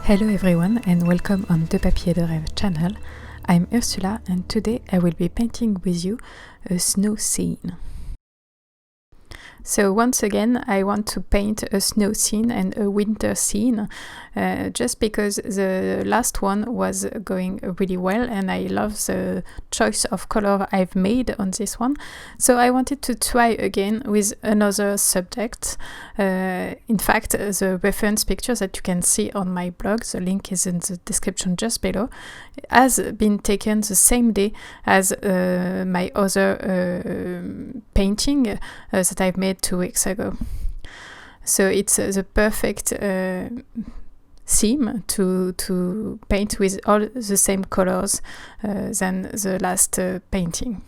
Hello everyone and welcome on The Papier de Rêve channel. I'm Ursula and today I will be painting with you a snow scene. So once again I want to paint a snow scene and a winter scene just because the last one was going really well and I love the choice of color I've made on this one. So I wanted to try again with another subject. In fact, the reference picture that you can see on my blog, the link is in the description just below, has been taken the same day as my other painting that I've made 2 weeks ago. So it's the perfect theme to paint with all the same colors than the last painting.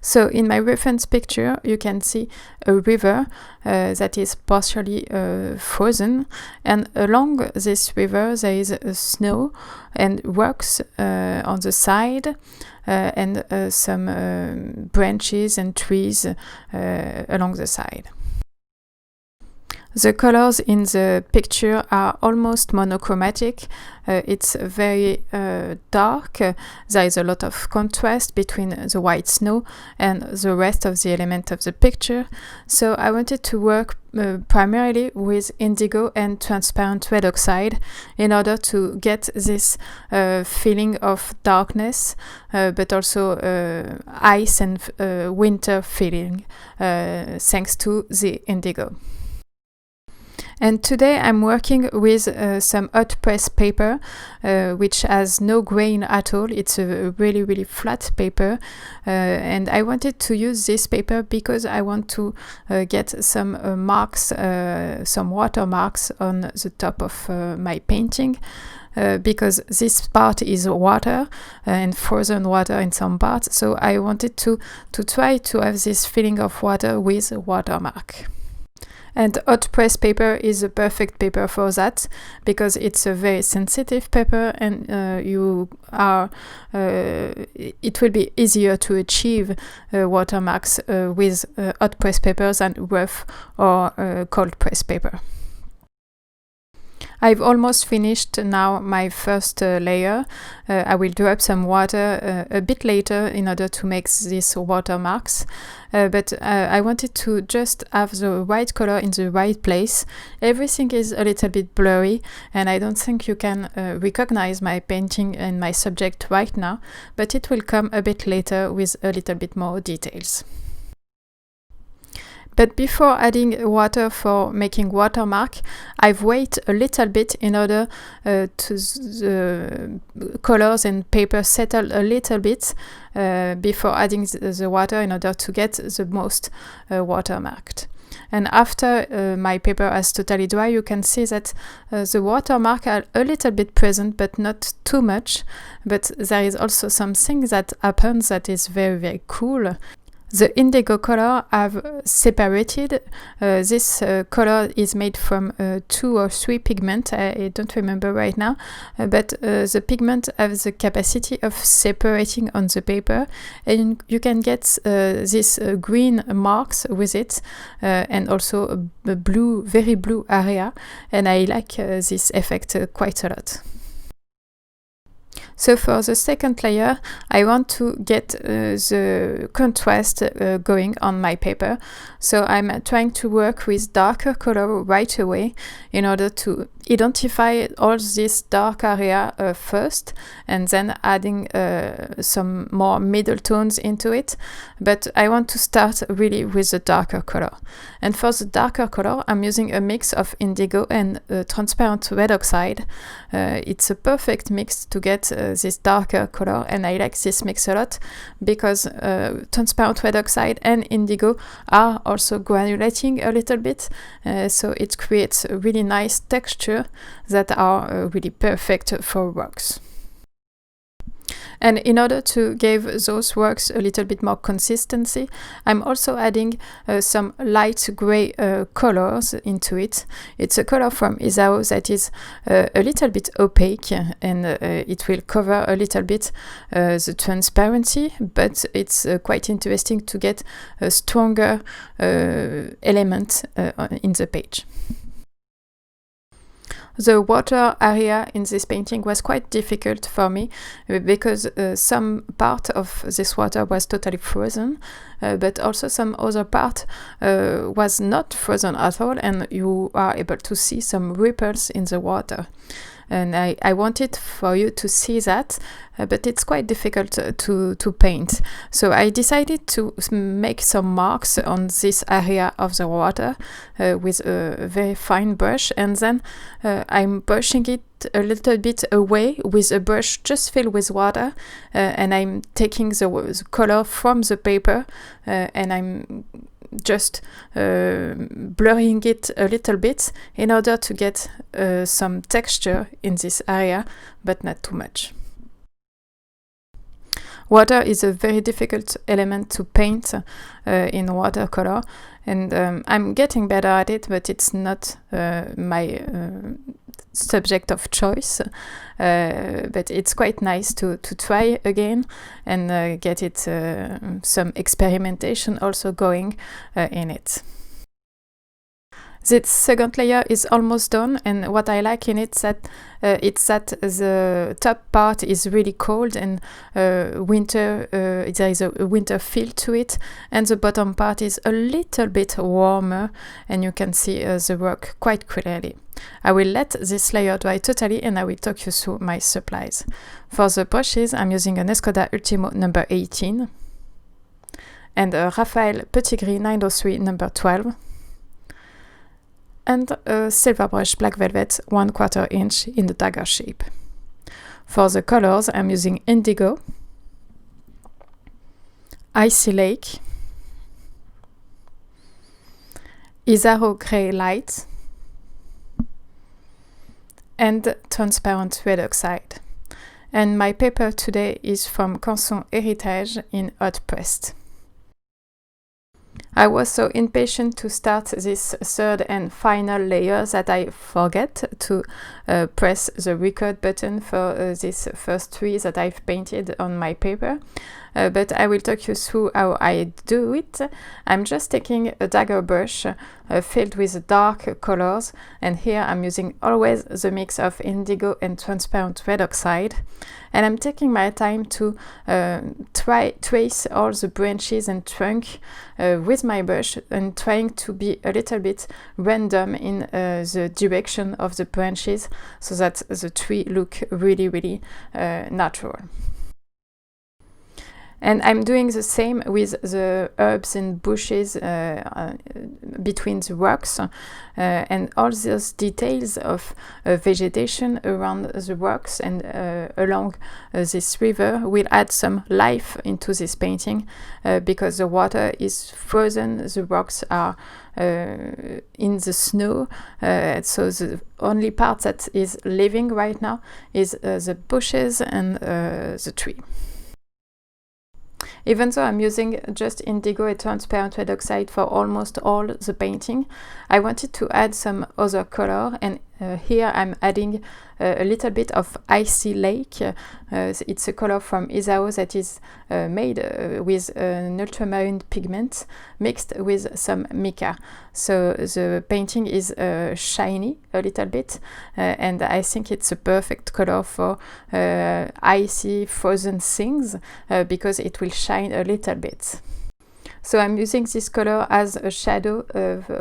So in my reference picture you can see a river that is partially frozen, and along this river there is snow and rocks on the side and some branches and trees along the side. The colors in the picture are almost monochromatic. It's very dark. There is a lot of contrast between the white snow and the rest of the element of the picture. So I wanted to work primarily with indigo and transparent red oxide in order to get this feeling of darkness, but also ice and winter feeling thanks to the indigo. And today I'm working with some hot press paper which has no grain at all. It's a really flat paper and I wanted to use this paper because I want to get some marks, some watermarks on the top of my painting. Because this part is water and frozen water in some parts, so I wanted to try to have this feeling of water with a watermark. And hot press paper is a perfect paper for that because it's a very sensitive paper and it will be easier to achieve watermarks with hot press paper than rough or cold press paper. I've almost finished now my first layer. I will drop some water a bit later in order to make these watermarks. But I wanted to just have the right color in the right place. Everything is a little bit blurry and I don't think you can recognize my painting and my subject right now, but it will come a bit later with a little bit more details. But before adding water for making watermark, I've waited a little bit in order to the colors and paper settle a little bit before adding the water in order to get the most watermarked. And after my paper has totally dry, you can see that the watermark are a little bit present, but not too much. But there is also something that happens that is very cool. The indigo color I've separated. This color is made from 2 or 3 pigments, I don't remember right now, but the pigment has the capacity of separating on the paper and you can get these green marks with it and also a blue, very blue area, and I like this effect quite a lot. So for the second layer, I want to get the contrast going on my paper. So I'm trying to work with darker color right away in order to identify all this dark area first and then adding some more middle tones into it. But I want to start really with the darker color. And for the darker color, I'm using a mix of indigo and transparent red oxide. It's a perfect mix to get this darker color, and I like this mix a lot because transparent red oxide and indigo are also granulating a little bit, so it creates a really nice texture that are really perfect for rocks. And in order to give those works a little bit more consistency, I'm also adding some light gray colors into it. It's a color from Isaro that is a little bit opaque and it will cover a little bit the transparency, but it's quite interesting to get a stronger element in the page. The water area in this painting was quite difficult for me because some part of this water was totally frozen, but also some other part was not frozen at all, and you are able to see some ripples in the water. And I wanted for you to see that, but it's quite difficult to paint. So I decided to make some marks on this area of the water with a very fine brush, and then I'm brushing it a little bit away with a brush just filled with water, and I'm taking the color from the paper and I'm just blurring it a little bit in order to get some texture in this area, but not too much. Water is a very difficult element to paint in watercolor, and I'm getting better at it, but it's not my subject of choice, but it's quite nice to try again and get it some experimentation also going in it. This second layer is almost done, and what I like in it it's that the top part is really cold and winter, there is a winter feel to it, and the bottom part is a little bit warmer, and you can see the work quite clearly. I will let this layer dry totally, and I will talk you through my supplies. For the brushes, I'm using an Escoda Último number 18 and a Raphaël Petit Gris 903 number 12. And a silver brush black velvet 1/4 inch in the dagger shape. For the colors, I'm using Indigo, Icy Lake, Isaro Grey Light, and transparent red oxide. And my paper today is from Canson Héritage in hot pressed. I was so impatient to start this third and final layer that I forget to press the record button for these first three that I've painted on my paper. But I will talk you through how I do it. I'm just taking a dagger brush filled with dark colors, and here I'm using always the mix of indigo and transparent red oxide, and I'm taking my time to trace all the branches and trunk with my brush, and trying to be a little bit random in the direction of the branches so that the tree look really natural. And I'm doing the same with the herbs and bushes between the rocks, and all those details of vegetation around the rocks and along this river will add some life into this painting, because the water is frozen, the rocks are in the snow, so the only part that is living right now is the bushes and the tree. Even though I'm using just indigo and transparent red oxide for almost all the painting, I wanted to add some other color, and here I'm adding a little bit of Icy Lake. It's a color from Isaro that is made with an ultramarine pigment mixed with some mica. So the painting is shiny a little bit, and I think it's a perfect color for icy frozen things, because it will shine a little bit. So I'm using this color as a shadow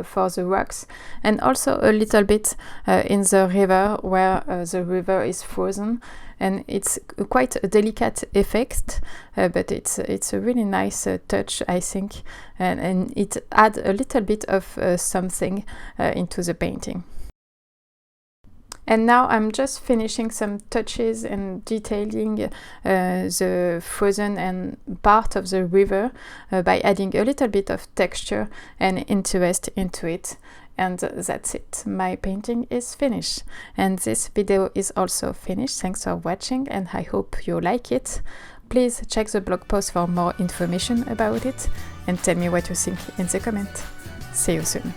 for the rocks, and also a little bit in the river where the river is frozen, and it's quite a delicate effect, but it's a really nice touch, I think, and it adds a little bit of something into the painting. And now I'm just finishing some touches and detailing the frozen and part of the river by adding a little bit of texture and interest into it. And that's it. My painting is finished. And this video is also finished. Thanks for watching, and I hope you like it. Please check the blog post for more information about it, and tell me what you think in the comment. See you soon.